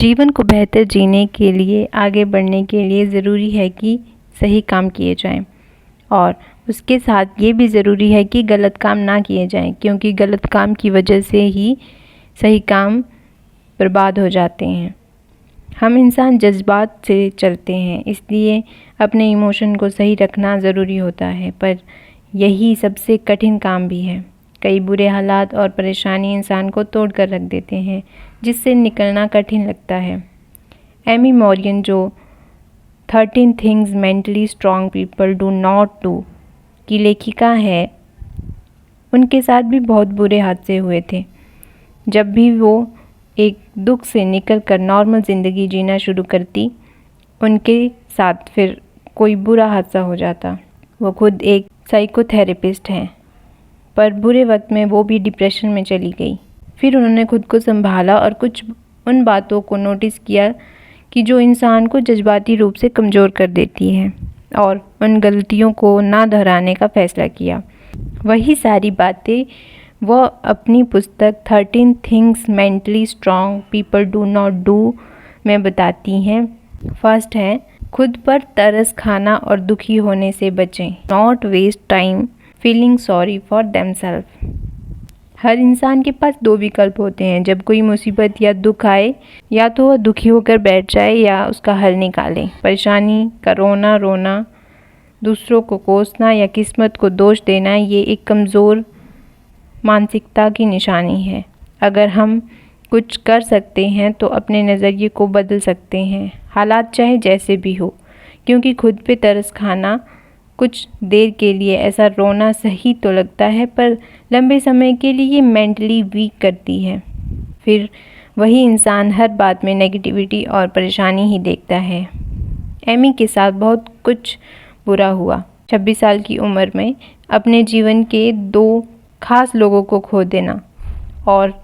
जीवन को बेहतर जीने के लिए, आगे बढ़ने के लिए ज़रूरी है कि सही काम किए जाएं और उसके साथ ये भी ज़रूरी है कि गलत काम ना किए जाएं, क्योंकि गलत काम की वजह से ही सही काम बर्बाद हो जाते हैं। हम इंसान जज्बात से चलते हैं, इसलिए अपने इमोशन को सही रखना ज़रूरी होता है, पर यही सबसे कठिन काम भी है। कई बुरे हालात और परेशानी इंसान को तोड़ कर रख देते हैं, जिससे निकलना कठिन लगता है। एमी मॉरियन, जो 13 things mentally strong people do not do की लेखिका है, उनके साथ भी बहुत बुरे हादसे हुए थे। जब भी वो एक दुख से निकलकर नॉर्मल ज़िंदगी जीना शुरू करती, उनके साथ फिर कोई बुरा हादसा हो जाता। वो खुद एक साइकोथेरेपिस्ट हैं, पर बुरे वक्त में वो भी डिप्रेशन में चली गई। फिर उन्होंने खुद को संभाला और कुछ उन बातों को नोटिस किया कि जो इंसान को जज्बाती रूप से कमज़ोर कर देती है, और उन गलतियों को ना दोहराने का फ़ैसला किया। वही सारी बातें वो अपनी पुस्तक 13 things mentally strong people do not do में बताती हैं। फर्स्ट है, खुद पर तरस खाना और दुखी होने से बचें। Not waste time feeling sorry for themselves. हर इंसान के पास दो विकल्प होते हैं। जब कोई मुसीबत या दुख आए, या तो वह दुखी होकर बैठ जाए या उसका हल निकाले। परेशानी का रोना, दूसरों को कोसना या किस्मत को दोष देना, ये एक कमज़ोर मानसिकता की निशानी है। अगर हम कुछ कर सकते हैं तो अपने नज़रिए को बदल सकते हैं, हालात चाहे जैसे भी हो, क्योंकि खुद पे तरस खाना कुछ देर के लिए ऐसा रोना सही तो लगता है, पर लंबे समय के लिए ये मेंटली वीक करती है। फिर वही इंसान हर बात में नेगेटिविटी और परेशानी ही देखता है। एमी के साथ बहुत कुछ बुरा हुआ। 26 साल की उम्र में अपने जीवन के 2 खास लोगों को खो देना, और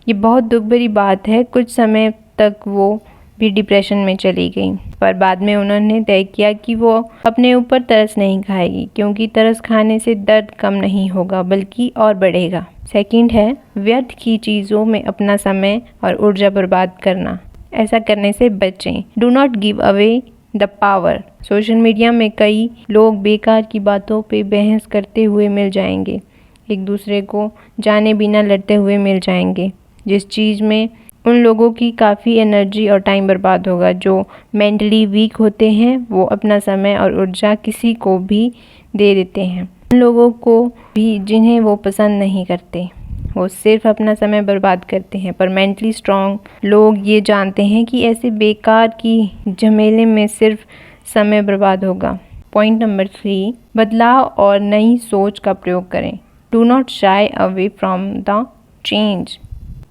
ये बहुत दुख भरी बात है। कुछ समय तक वो भी डिप्रेशन में चली गई, पर बाद में उन्होंने तय किया कि वो अपने ऊपर तरस नहीं खाएगी, क्योंकि तरस खाने से दर्द कम नहीं होगा बल्कि और बढ़ेगा। सेकंड है, व्यर्थ की चीज़ों में अपना समय और ऊर्जा बर्बाद करना। ऐसा करने से बचें। Do not give away the power. Social media में कई लोग बेकार की बातों पे बहस करते हुए मिल जाएंगे, एक दूसरे को जाने बिना लड़ते हुए मिल जाएंगे, जिस चीज़ में उन लोगों की काफ़ी एनर्जी और टाइम बर्बाद होगा। जो मेंटली वीक होते हैं वो अपना समय और ऊर्जा किसी को भी दे देते हैं, उन लोगों को भी जिन्हें वो पसंद नहीं करते। वो सिर्फ अपना समय बर्बाद करते हैं। पर मेंटली स्ट्रॉन्ग लोग ये जानते हैं कि ऐसे बेकार की झमेले में सिर्फ समय बर्बाद होगा। पॉइंट नंबर 3, बदलाव और नई सोच का प्रयोग करें। Do not shy away from the change.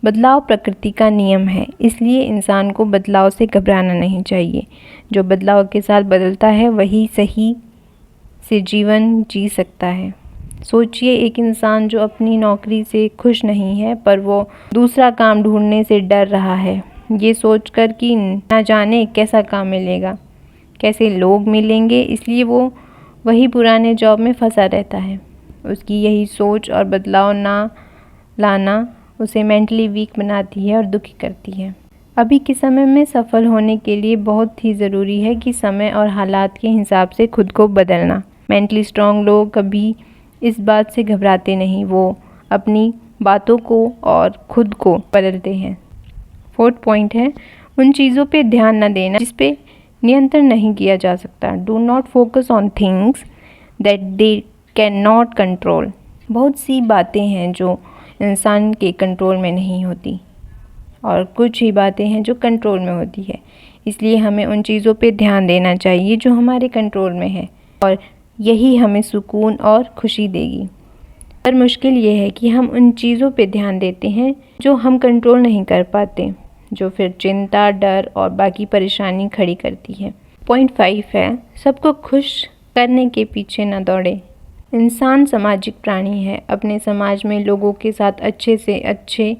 बदलाव प्रकृति का नियम है, इसलिए इंसान को बदलाव से घबराना नहीं चाहिए। जो बदलाव के साथ बदलता है वही सही से जीवन जी सकता है। सोचिए, एक इंसान जो अपनी नौकरी से खुश नहीं है, पर वो दूसरा काम ढूंढने से डर रहा है, ये सोचकर कि ना जाने कैसा काम मिलेगा, कैसे लोग मिलेंगे, इसलिए वो वही पुराने जॉब में फंसा रहता है। उसकी यही सोच और बदलाव ना लाना उसे मेंटली वीक बनाती है और दुखी करती है। अभी के समय में सफल होने के लिए बहुत ही ज़रूरी है कि समय और हालात के हिसाब से खुद को बदलना। मेंटली स्ट्रॉन्ग लोग कभी इस बात से घबराते नहीं, वो अपनी बातों को और खुद को बदलते हैं। 4th पॉइंट है, उन चीज़ों पे ध्यान न देना जिस पे नियंत्रण नहीं किया जा सकता। Do not focus on things that they can not control. बहुत सी बातें हैं जो इंसान के कंट्रोल में नहीं होती, और कुछ ही बातें हैं जो कंट्रोल में होती है। इसलिए हमें उन चीज़ों पे ध्यान देना चाहिए जो हमारे कंट्रोल में है, और यही हमें सुकून और खुशी देगी। पर मुश्किल ये है कि हम उन चीज़ों पे ध्यान देते हैं जो हम कंट्रोल नहीं कर पाते, जो फिर चिंता, डर और बाकी परेशानी खड़ी करती है। पॉइंट 5 है, सबको खुश करने के पीछे न दौड़े। इंसान सामाजिक प्राणी है। अपने समाज में लोगों के साथ अच्छे से अच्छे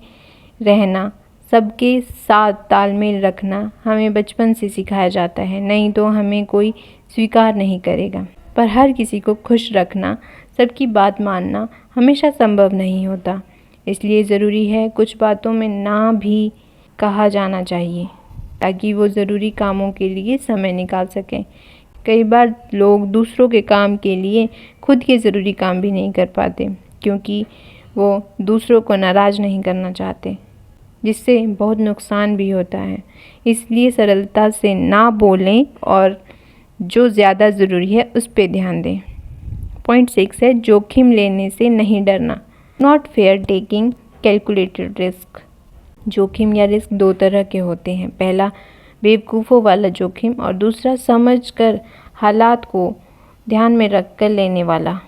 रहना, सबके साथ तालमेल रखना हमें बचपन से सिखाया जाता है, नहीं तो हमें कोई स्वीकार नहीं करेगा। पर हर किसी को खुश रखना, सबकी बात मानना हमेशा संभव नहीं होता। इसलिए ज़रूरी है कुछ बातों में ना भी कहा जाना चाहिए। ताकि वो ज़रूरी कामों के लिए समय निकाल सकें। कई बार लोग दूसरों के काम के लिए खुद के ज़रूरी काम भी नहीं कर पाते, क्योंकि वो दूसरों को नाराज़ नहीं करना चाहते, जिससे बहुत नुकसान भी होता है। इसलिए सरलता से ना बोलें और जो ज़्यादा ज़रूरी है उस पे ध्यान दें। पॉइंट 6 है जोखिम लेने से नहीं डरना। Not fair taking calculated risk. जोखिम या रिस्क दो तरह के होते हैं। पहला बेवकूफ़ों वाला जोखिम और दूसरा समझकर हालात को ध्यान में रखकर लेने वाला,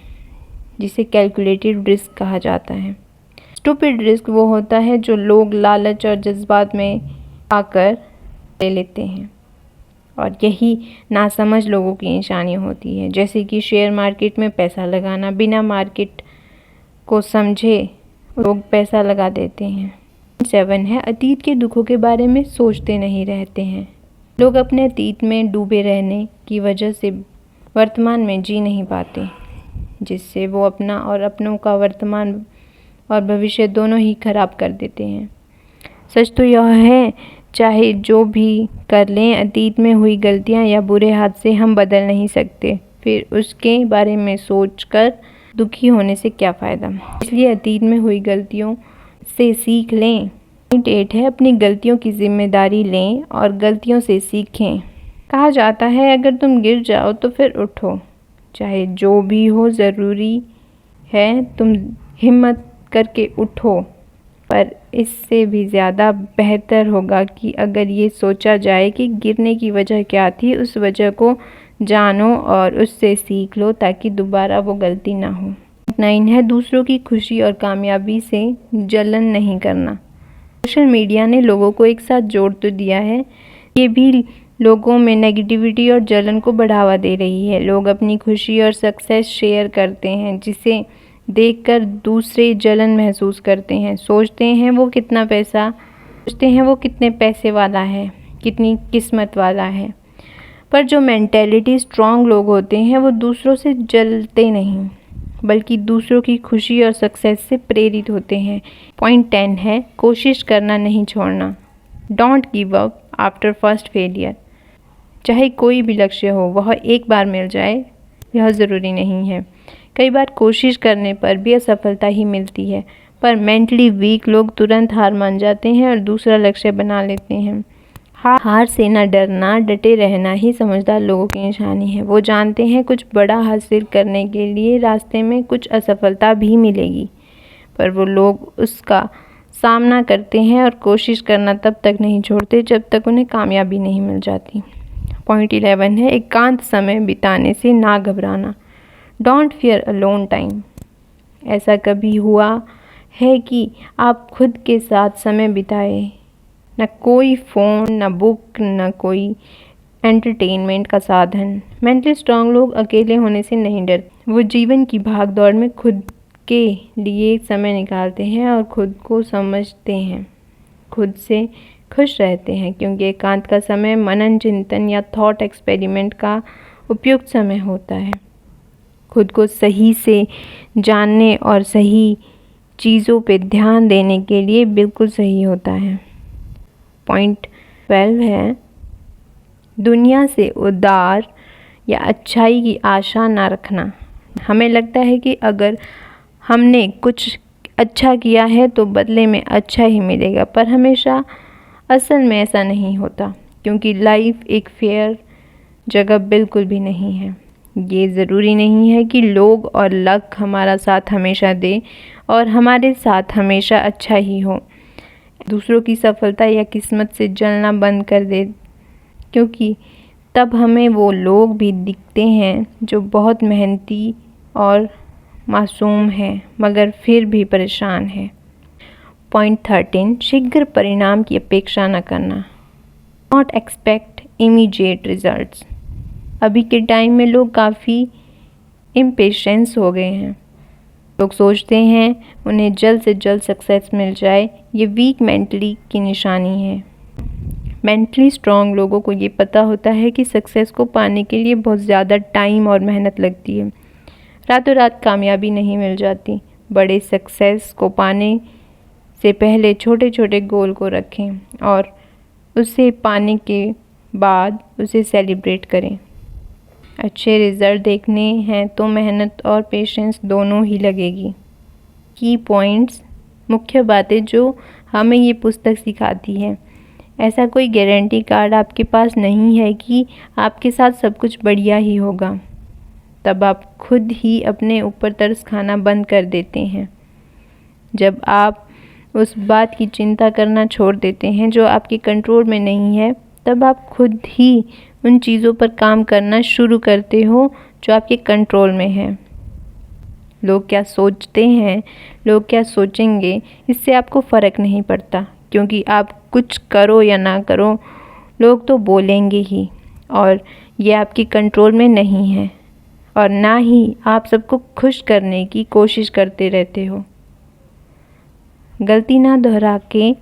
जिसे कैलकुलेटेड रिस्क कहा जाता है। स्टूपिड रिस्क वो होता है जो लोग लालच और जज्बात में आकर ले लेते हैं, और यही नासमझ लोगों की निशानी होती है, जैसे कि शेयर मार्केट में पैसा लगाना। बिना मार्केट को समझे लोग पैसा लगा देते हैं। 7 है अतीत के दुखों के बारे में सोचते नहीं रहते हैं। लोग अपने अतीत में डूबे रहने की वजह से वर्तमान में जी नहीं पाते, जिससे वो अपना और अपनों का वर्तमान और भविष्य दोनों ही खराब कर देते हैं। सच तो यह है, चाहे जो भी कर लें, अतीत में हुई गलतियां या बुरे हादसे हम बदल नहीं सकते। फिर उसके बारे में सोचकर दुखी होने से क्या फ़ायदा। इसलिए अतीत में हुई गलतियों से सीख लें। पॉइंट 8 है अपनी गलतियों की जिम्मेदारी लें और गलतियों से सीखें। कहा जाता है अगर तुम गिर जाओ तो फिर उठो। चाहे जो भी हो, ज़रूरी है तुम हिम्मत करके उठो। पर इससे भी ज़्यादा बेहतर होगा कि अगर ये सोचा जाए कि गिरने की वजह क्या थी, उस वजह को जानो और उससे सीख लो ताकि दोबारा वो गलती ना हो। 9 है दूसरों की खुशी और कामयाबी से जलन नहीं करना। सोशल मीडिया ने लोगों को एक साथ जोड़ तो दिया है, ये भी लोगों में नेगेटिविटी और जलन को बढ़ावा दे रही है। लोग अपनी खुशी और सक्सेस शेयर करते हैं, जिसे देखकर दूसरे जलन महसूस करते हैं। सोचते हैं वो कितने पैसे वाला है, कितनी किस्मत वाला है। पर जो मेंटेलिटी स्ट्रॉन्ग लोग होते हैं वो दूसरों से जलते नहीं, बल्कि दूसरों की खुशी और सक्सेस से प्रेरित होते हैं। पॉइंट 10 है कोशिश करना नहीं छोड़ना। Don't give up after first failure. चाहे कोई भी लक्ष्य हो, वह एक बार मिल जाए यह ज़रूरी नहीं है। कई बार कोशिश करने पर भी असफलता ही मिलती है, पर मेंटली वीक लोग तुरंत हार मान जाते हैं और दूसरा लक्ष्य बना लेते हैं। हार से न डरना, डटे रहना ही समझदार लोगों की निशानी है। वो जानते हैं कुछ बड़ा हासिल करने के लिए रास्ते में कुछ असफलता भी मिलेगी, पर वो लोग उसका सामना करते हैं और कोशिश करना तब तक नहीं छोड़ते जब तक उन्हें कामयाबी नहीं मिल जाती। पॉइंट 11 है एकांत समय बिताने से ना घबराना। Don't fear alone time. ऐसा कभी हुआ है कि आप खुद के साथ समय बिताए, न कोई फ़ोन, न बुक, न कोई एंटरटेनमेंट का साधन। मेंटली स्ट्रांग लोग अकेले होने से नहीं डरते। वो जीवन की भाग दौड़ में खुद के लिए समय निकालते हैं और खुद को समझते हैं, खुद से खुश रहते हैं, क्योंकि एकांत का समय मनन चिंतन या थॉट एक्सपेरिमेंट का उपयुक्त समय होता है। खुद को सही से जानने और सही चीज़ों पे ध्यान देने के लिए बिल्कुल सही होता है। पॉइंट 12 है दुनिया से उदार या अच्छाई की आशा ना रखना। हमें लगता है कि अगर हमने कुछ अच्छा किया है तो बदले में अच्छा ही मिलेगा, पर हमेशा असल में ऐसा नहीं होता, क्योंकि लाइफ एक फेयर जगह बिल्कुल भी नहीं है। ये ज़रूरी नहीं है कि लोग और लक हमारा साथ हमेशा दे और हमारे साथ हमेशा अच्छा ही हो। दूसरों की सफलता या किस्मत से जलना बंद कर दे, क्योंकि तब हमें वो लोग भी दिखते हैं जो बहुत मेहनती और मासूम हैं, मगर फिर भी परेशान हैं। पॉइंट 13 शीघ्र परिणाम की अपेक्षा न करना। Not expect immediate results. अभी के टाइम में लोग काफ़ी इम्पेशेंस हो गए हैं। लोग सोचते हैं उन्हें जल्द से जल्द सक्सेस मिल जाए। ये वीक मेंटली की निशानी है। मेंटली स्ट्रॉन्ग लोगों को ये पता होता है कि सक्सेस को पाने के लिए बहुत ज़्यादा टाइम और मेहनत लगती है। रातों रात कामयाबी नहीं मिल जाती। बड़े सक्सेस को पाने से पहले छोटे छोटे गोल को रखें और उसे पाने के बाद उसे सेलिब्रेट करें। अच्छे रिज़ल्ट देखने हैं तो मेहनत और पेशेंस दोनों ही लगेगी। की पॉइंट्स, मुख्य बातें जो हमें ये पुस्तक सिखाती है। ऐसा कोई गारंटी कार्ड आपके पास नहीं है कि आपके साथ सब कुछ बढ़िया ही होगा। तब आप खुद ही अपने ऊपर तरस खाना बंद कर देते हैं। जब आप उस बात की चिंता करना छोड़ देते हैं जो आपके कंट्रोल में नहीं है, तब आप खुद ही उन चीज़ों पर काम करना शुरू करते हो जो आपके कंट्रोल में है। लोग क्या सोचते हैं, लोग क्या सोचेंगे, इससे आपको फ़र्क नहीं पड़ता, क्योंकि आप कुछ करो या ना करो, लोग तो बोलेंगे ही, और ये आपके कंट्रोल में नहीं है। और ना ही आप सबको खुश करने की कोशिश करते रहते हो। गलती ना दोहरा के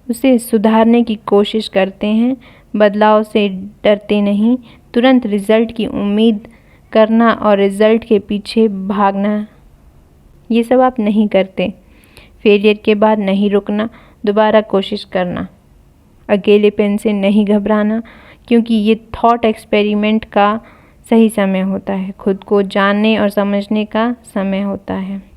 उसे सुधारने की कोशिश करते हैं। बदलाव से डरते नहीं, तुरंत रिज़ल्ट की उम्मीद करना और रिज़ल्ट के पीछे भागना, ये सब आप नहीं करते। फेलियर के बाद नहीं रुकना, दोबारा कोशिश करना। अकेलेपन से नहीं घबराना, क्योंकि ये थॉट एक्सपेरिमेंट का सही समय होता है। खुद को जानने और समझने का समय होता है।